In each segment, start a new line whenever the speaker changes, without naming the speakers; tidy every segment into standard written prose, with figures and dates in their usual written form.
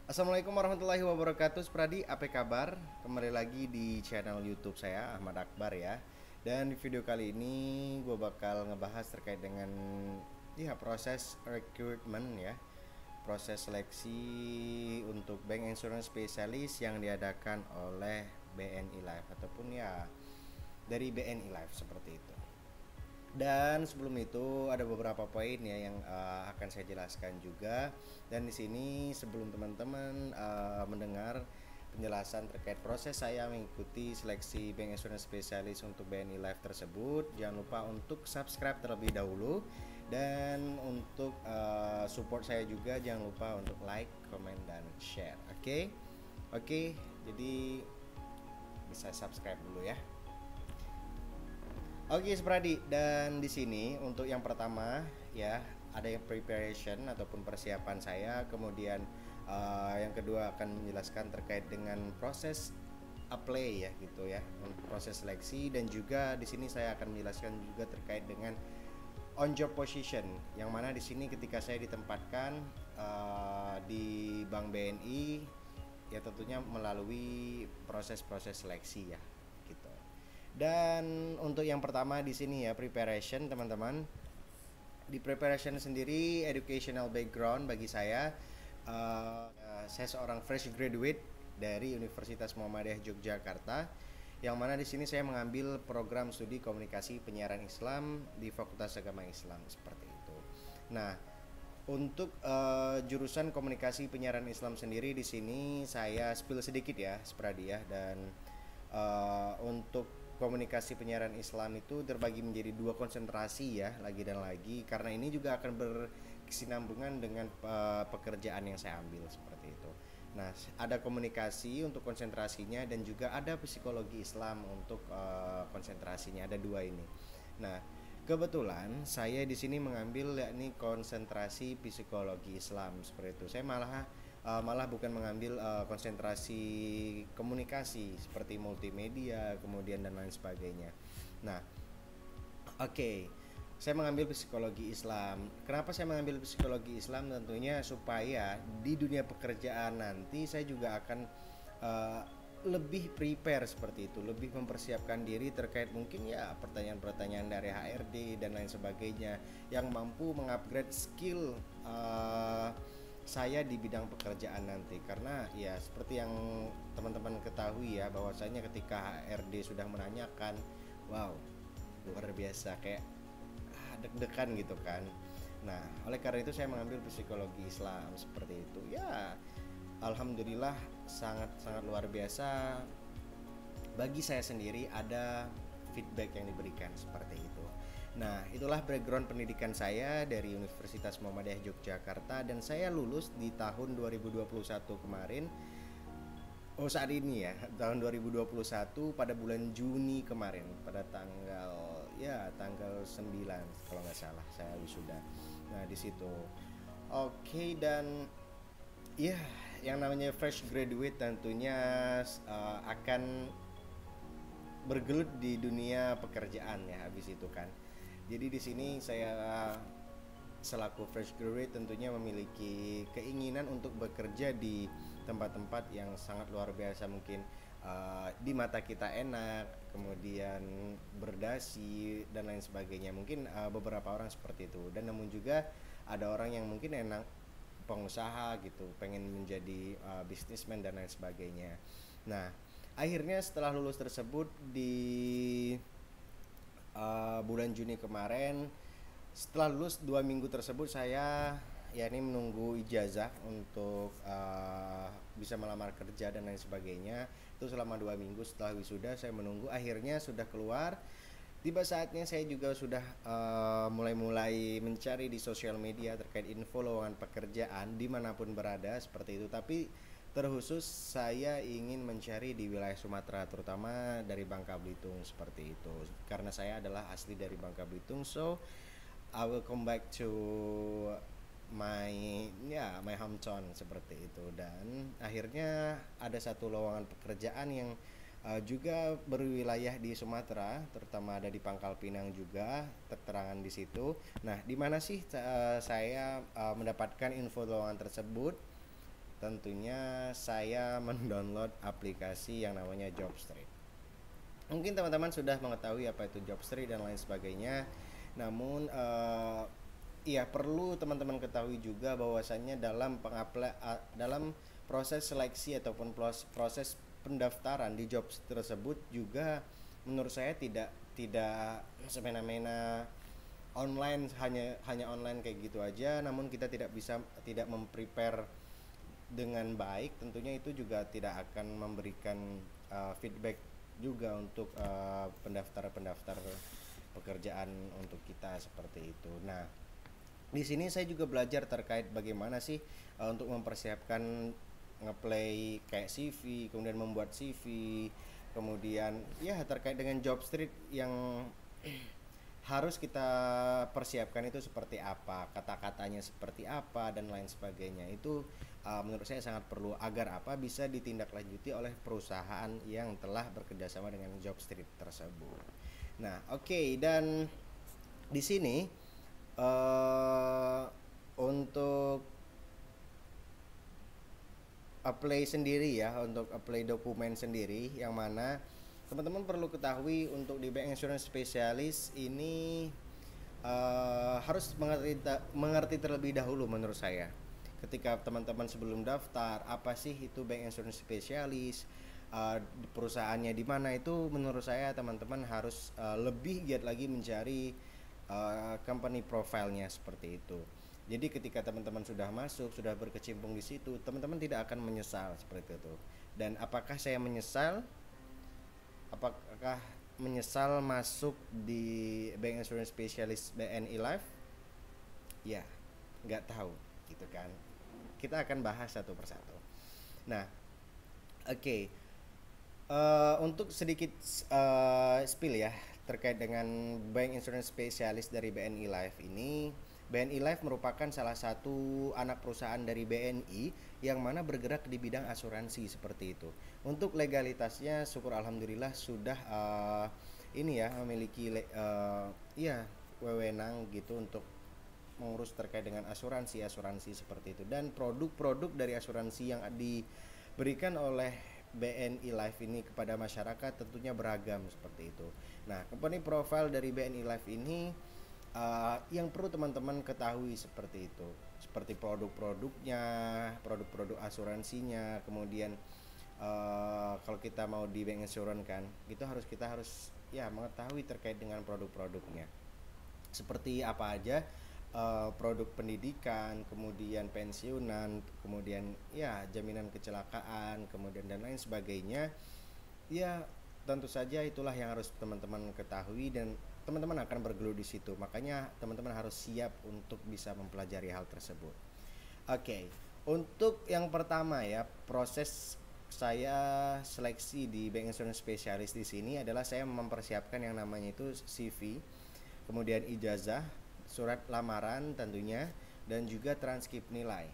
Assalamualaikum warahmatullahi wabarakatuh, Spradi. Apa kabar? Kembali lagi di channel YouTube saya, Ahmad Akbar ya. Dan di video kali ini gue bakal ngebahas terkait dengan proses recruitment ya, proses seleksi untuk bank insurance spesialis yang diadakan oleh BNI Life ataupun ya dari BNI Life seperti itu. Dan sebelum itu ada beberapa poin ya yang akan saya jelaskan juga. Dan di sini sebelum teman-teman mendengar penjelasan terkait proses saya mengikuti seleksi Bank Insurance Spesialis untuk BNI Life tersebut, jangan lupa untuk subscribe terlebih dahulu. Dan untuk support saya juga jangan lupa untuk like, comment, dan share. Oke? Oke, jadi bisa subscribe dulu ya. Oke, Spradi. Dan di sini untuk yang pertama ya ada yang preparation ataupun persiapan saya. Kemudian yang kedua akan menjelaskan terkait dengan proses apply ya gitu ya, proses seleksi. Dan juga di sini saya akan menjelaskan juga terkait dengan on job position, yang mana di sini ketika saya ditempatkan di Bank BNI ya tentunya melalui proses-proses seleksi ya gitu. Dan untuk yang pertama di sini ya preparation teman-teman. Di preparation sendiri educational background bagi saya seorang fresh graduate dari Universitas Muhammadiyah Yogyakarta, yang mana di sini saya mengambil program studi komunikasi penyiaran Islam di Fakultas Agama Islam seperti itu. Nah, untuk jurusan komunikasi penyiaran Islam sendiri di sini saya spill sedikit ya, Spradi ya. Dan untuk komunikasi penyiaran Islam itu terbagi menjadi dua konsentrasi ya, lagi dan lagi, karena ini juga akan berkesinambungan dengan pekerjaan yang saya ambil seperti itu. Nah, ada komunikasi untuk konsentrasinya dan juga ada psikologi Islam untuk konsentrasinya, ada dua ini. Nah, kebetulan saya di sini mengambil yakni konsentrasi psikologi Islam seperti itu. Saya malah bukan mengambil konsentrasi komunikasi seperti multimedia kemudian dan lain sebagainya. Nah, oke, saya mengambil psikologi Islam. Kenapa saya mengambil psikologi Islam? Tentunya supaya di dunia pekerjaan nanti saya juga akan uh, lebih prepare seperti itu, lebih mempersiapkan diri terkait mungkin ya pertanyaan-pertanyaan dari HRD dan lain sebagainya yang mampu mengupgrade skill saya di bidang pekerjaan nanti. Karena ya seperti yang teman-teman ketahui ya, bahwasanya ketika HRD sudah menanyakan, wow, luar biasa, kayak deg-degan gitu kan. Nah, oleh karena itu saya mengambil psikologi Islam seperti itu. Ya, alhamdulillah sangat-sangat luar biasa bagi saya sendiri ada feedback yang diberikan seperti itu. Nah, itulah background pendidikan saya dari Universitas Muhammadiyah Yogyakarta dan saya lulus di tahun 2021 kemarin. Oh, saat ini ya, tahun 2021 pada bulan Juni kemarin, pada tanggal 9 kalau nggak salah saya wisuda. Nah, di situ. Oke, dan ya, yang namanya fresh graduate tentunya akan bergelut di dunia pekerjaan ya habis itu kan. Jadi di sini saya selaku fresh graduate tentunya memiliki keinginan untuk bekerja di tempat-tempat yang sangat luar biasa, mungkin di mata kita enak, kemudian berdasi dan lain sebagainya. Mungkin beberapa orang seperti itu. Dan namun juga ada orang yang mungkin enak pengusaha gitu, pengen menjadi bisnismen dan lain sebagainya. Nah, akhirnya setelah lulus tersebut di bulan Juni kemarin, setelah lulus 2 minggu tersebut saya ini menunggu ijazah untuk bisa melamar kerja dan lain sebagainya. Itu selama 2 minggu setelah wisuda saya menunggu, akhirnya sudah keluar. Tiba saatnya saya juga sudah mulai mencari di sosial media terkait info lowongan pekerjaan dimanapun berada seperti itu. Tapi terkhusus saya ingin mencari di wilayah Sumatera, terutama dari Bangka Belitung seperti itu. Karena saya adalah asli dari Bangka Belitung, so I will come back to my my hometown seperti itu. Dan akhirnya ada satu lowongan pekerjaan yang juga berwilayah di Sumatera, terutama ada di Pangkal Pinang juga terterangan di situ. Nah, di mana sih saya mendapatkan info lowongan tersebut? tentunya saya mendownload aplikasi yang namanya Jobstreet. Mungkin teman-teman sudah mengetahui apa itu Jobstreet dan lain sebagainya. Namun ya perlu teman-teman ketahui juga bahwasannya dalam proses seleksi ataupun proses pendaftaran di job tersebut juga menurut saya tidak semena-mena online, hanya online kayak gitu aja, namun kita tidak memprepare dengan baik, tentunya itu juga tidak akan memberikan feedback juga untuk pendaftar pekerjaan untuk kita seperti itu. Nah, di sini saya juga belajar terkait bagaimana sih untuk mempersiapkan ngeplay kayak CV, kemudian membuat CV, kemudian ya terkait dengan job street yang harus kita persiapkan itu seperti apa, kata-katanya seperti apa dan lain sebagainya. Itu menurut saya sangat perlu agar apa bisa ditindaklanjuti oleh perusahaan yang telah bekerjasama dengan Jobstreet tersebut. Nah, oke, dan di sini untuk apply sendiri ya, untuk apply dokumen sendiri, yang mana teman-teman perlu ketahui untuk di Bank Insurance Specialist ini harus mengerti terlebih dahulu menurut saya. Ketika teman-teman sebelum daftar, apa sih itu Bank Insurance Specialist, perusahaannya di mana, itu menurut saya teman-teman harus lebih giat lagi mencari company profile-nya seperti itu. Jadi ketika teman-teman sudah masuk, sudah berkecimpung di situ, teman-teman tidak akan menyesal seperti itu. Dan apakah saya menyesal? Apakah menyesal masuk di Bank Insurance Specialist BNI Life? Ya, nggak tahu gitu kan. Kita akan bahas satu persatu. Nah, oke. Untuk sedikit spill ya terkait dengan Bank Insurance Specialist dari BNI Life ini. BNI Life merupakan salah satu anak perusahaan dari BNI yang mana bergerak di bidang asuransi seperti itu. Untuk legalitasnya, syukur alhamdulillah sudah memiliki wewenang gitu untuk mengurus terkait dengan asuransi seperti itu. Dan produk-produk dari asuransi yang diberikan oleh BNI Life ini kepada masyarakat tentunya beragam seperti itu. Nah, company profile dari BNI Life ini yang perlu teman-teman ketahui seperti itu, seperti produk-produknya, produk-produk asuransinya, kemudian kalau kita mau di bank insurance kan, itu kita harus ya mengetahui terkait dengan produk-produknya, seperti apa aja produk pendidikan, kemudian pensiunan, kemudian ya jaminan kecelakaan, kemudian dan lain sebagainya. Ya tentu saja itulah yang harus teman-teman ketahui dan teman-teman akan bergelut di situ. Makanya teman-teman harus siap untuk bisa mempelajari hal tersebut. Oke, untuk yang pertama ya, proses saya seleksi di Bank Insurance Specialist di sini adalah saya mempersiapkan yang namanya itu CV, kemudian ijazah, surat lamaran tentunya, dan juga transkrip nilai.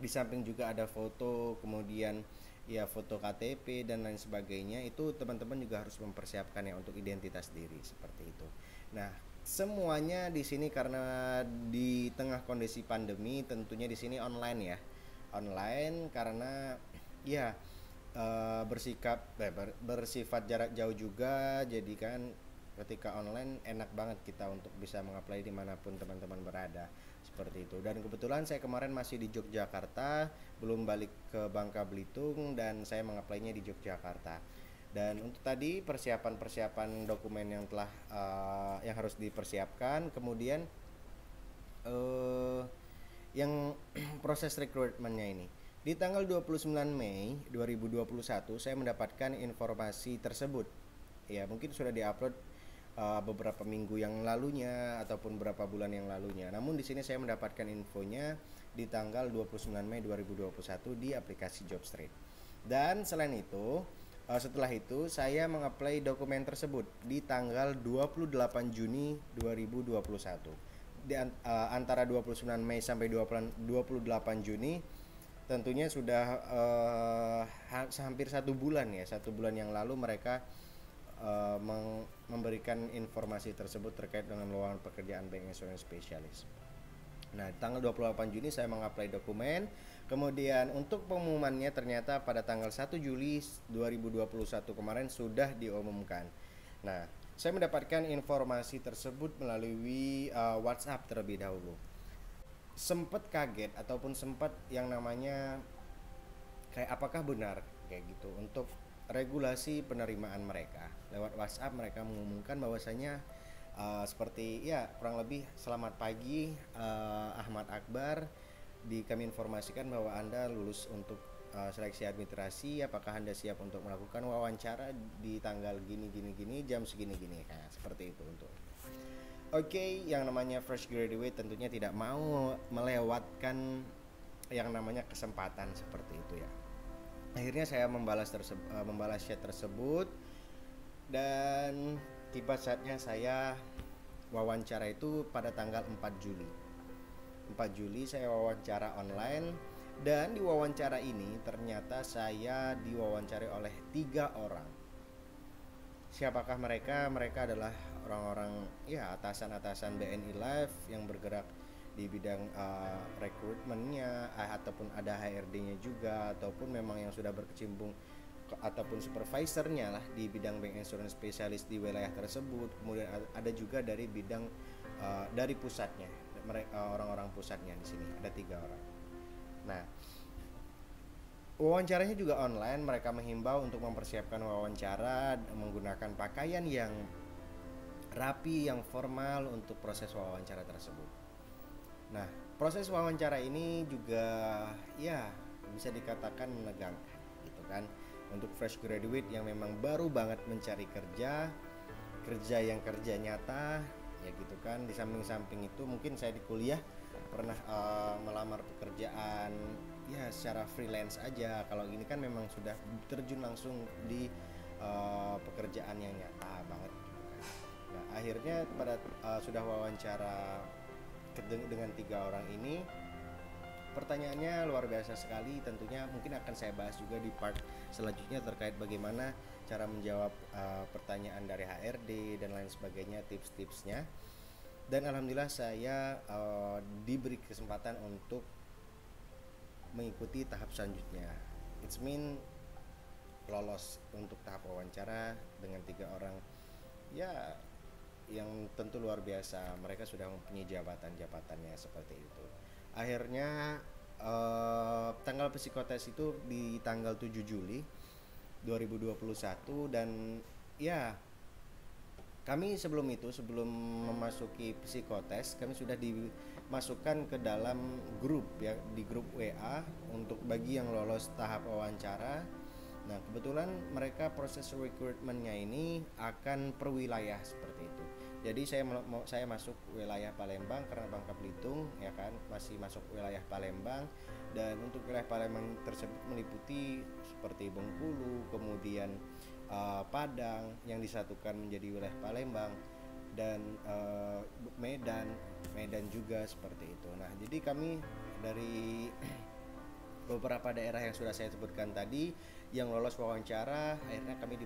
Di samping juga ada foto, kemudian ya foto KTP dan lain sebagainya. Itu teman-teman juga harus mempersiapkan ya untuk identitas diri seperti itu. Nah, semuanya di sini karena di tengah kondisi pandemi, tentunya di sini online ya. Online karena ya bersifat jarak jauh juga, jadi kan ketika online enak banget kita untuk bisa mengapply dimanapun teman-teman berada seperti itu. Dan kebetulan saya kemarin masih di Yogyakarta, belum balik ke Bangka Belitung, dan saya mengapply-nya di Yogyakarta. Dan untuk tadi persiapan dokumen yang telah yang harus dipersiapkan, kemudian yang proses rekrutmennya ini. Di tanggal 29 Mei 2021 saya mendapatkan informasi tersebut. Ya, mungkin sudah diupload beberapa minggu yang lalunya ataupun beberapa bulan yang lalunya. Namun di sini saya mendapatkan infonya di tanggal 29 Mei 2021 di aplikasi Jobstreet. Dan selain itu, setelah itu saya mengapply dokumen tersebut di tanggal 28 Juni 2021. Antara 29 Mei sampai 28 Juni tentunya sudah hampir 1 bulan ya. 1 bulan yang lalu mereka memberikan informasi tersebut terkait dengan lowongan pekerjaan Bank Insurance Specialist. Nah, tanggal 28 Juni saya mengapply dokumen. Kemudian untuk pengumumannya ternyata pada tanggal 1 Juli 2021 kemarin sudah diumumkan. Nah, saya mendapatkan informasi tersebut melalui WhatsApp terlebih dahulu. Sempat kaget ataupun sempat yang namanya kayak apakah benar kayak gitu untuk regulasi penerimaan mereka. Lewat WhatsApp mereka mengumumkan bahwasanya seperti ya kurang lebih selamat pagi Ahmad Akbar, kami informasikan bahwa Anda lulus untuk seleksi administrasi, apakah Anda siap untuk melakukan wawancara di tanggal gini gini gini jam segini gini. Nah, seperti itu untuk Oke, yang namanya fresh graduate tentunya tidak mau melewatkan yang namanya kesempatan seperti itu ya. Akhirnya saya membalas chat tersebut, dan tiba saatnya saya wawancara itu pada tanggal 4 Juli. 4 Juli saya wawancara online, dan di wawancara ini ternyata saya diwawancari oleh 3 orang. Siapakah mereka? Mereka adalah orang-orang ya atasan-atasan BNI Live yang bergerak di bidang rekrutmennya, ataupun ada HRD-nya juga, ataupun memang yang sudah berkecimpung ataupun supervisornya lah di bidang bank insurance spesialis di wilayah tersebut. Kemudian ada juga dari bidang dari pusatnya, mereka orang-orang pusatnya di sini ada 3 orang. Nah, wawancaranya juga online. Mereka menghimbau untuk mempersiapkan wawancara menggunakan pakaian yang rapi, yang formal untuk proses wawancara tersebut. Nah, proses wawancara ini juga ya bisa dikatakan menegangkan gitu kan. Untuk fresh graduate yang memang baru banget mencari kerja, kerja yang kerja nyata ya gitu kan. Di samping-samping itu mungkin saya di kuliah pernah melamar pekerjaan ya secara freelance aja. Kalau ini kan memang sudah terjun langsung di pekerjaan yang nyata banget gitu kan. Nah, akhirnya pada sudah wawancara dengan 3 orang ini, pertanyaannya luar biasa sekali. Tentunya mungkin akan saya bahas juga di part selanjutnya terkait bagaimana cara menjawab pertanyaan dari HRD dan lain sebagainya, tips-tipsnya. Dan alhamdulillah saya diberi kesempatan untuk mengikuti tahap selanjutnya. It's mean lolos untuk tahap wawancara dengan 3 orang ya yang tentu luar biasa. Mereka sudah mempunyai jabatan-jabatannya seperti itu. Akhirnya tanggal psikotes itu di tanggal 7 Juli 2021, dan ya kami sebelum memasuki psikotes, kami sudah dimasukkan ke dalam grup ya, di grup WA untuk bagi yang lolos tahap wawancara. Nah, kebetulan mereka proses recruitment-nya ini akan per wilayah seperti itu. Jadi saya masuk wilayah Palembang karena Bangka Belitung ya kan, masih masuk wilayah Palembang, dan untuk wilayah Palembang tersebut meliputi seperti Bengkulu, kemudian Padang yang disatukan menjadi wilayah Palembang, dan Medan juga seperti itu. Nah, jadi kami dari beberapa daerah yang sudah saya sebutkan tadi yang lolos wawancara, akhirnya kami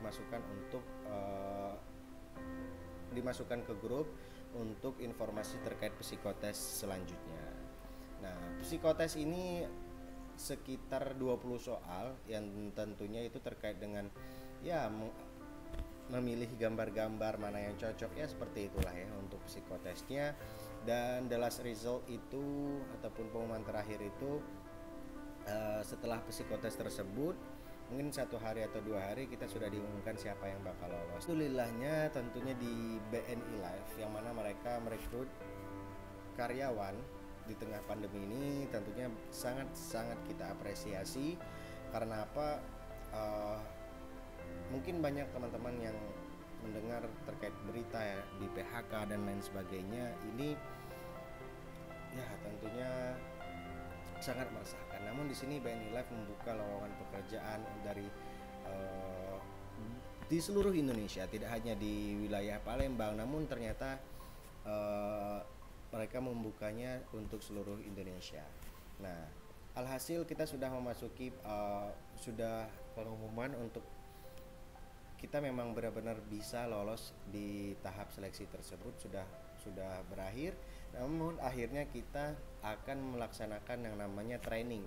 dimasukkan ke grup untuk informasi terkait psikotes selanjutnya. Nah, psikotes ini sekitar 20 soal yang tentunya itu terkait dengan ya memilih gambar-gambar mana yang cocok ya, seperti itulah ya untuk psikotesnya. Dan the last result itu ataupun pengumuman terakhir itu setelah psikotes tersebut mungkin 1 hari atau 2 hari kita sudah diumumkan siapa yang bakal lolos. Alhamdulillahnya tentunya di BNI Live yang mana mereka merekrut karyawan di tengah pandemi ini tentunya sangat-sangat kita apresiasi. Karena apa? Mungkin banyak teman-teman yang mendengar terkait berita ya di PHK dan lain sebagainya, ini ya tentunya sangat meresahkan. Namun di sini BNI Live membuka lowongan pekerjaan di seluruh Indonesia, tidak hanya di wilayah Palembang, namun ternyata mereka membukanya untuk seluruh Indonesia. Nah, alhasil kita sudah memasuki sudah pengumuman untuk kita memang benar-benar bisa lolos di tahap seleksi tersebut sudah berakhir. Namun akhirnya kita akan melaksanakan yang namanya training.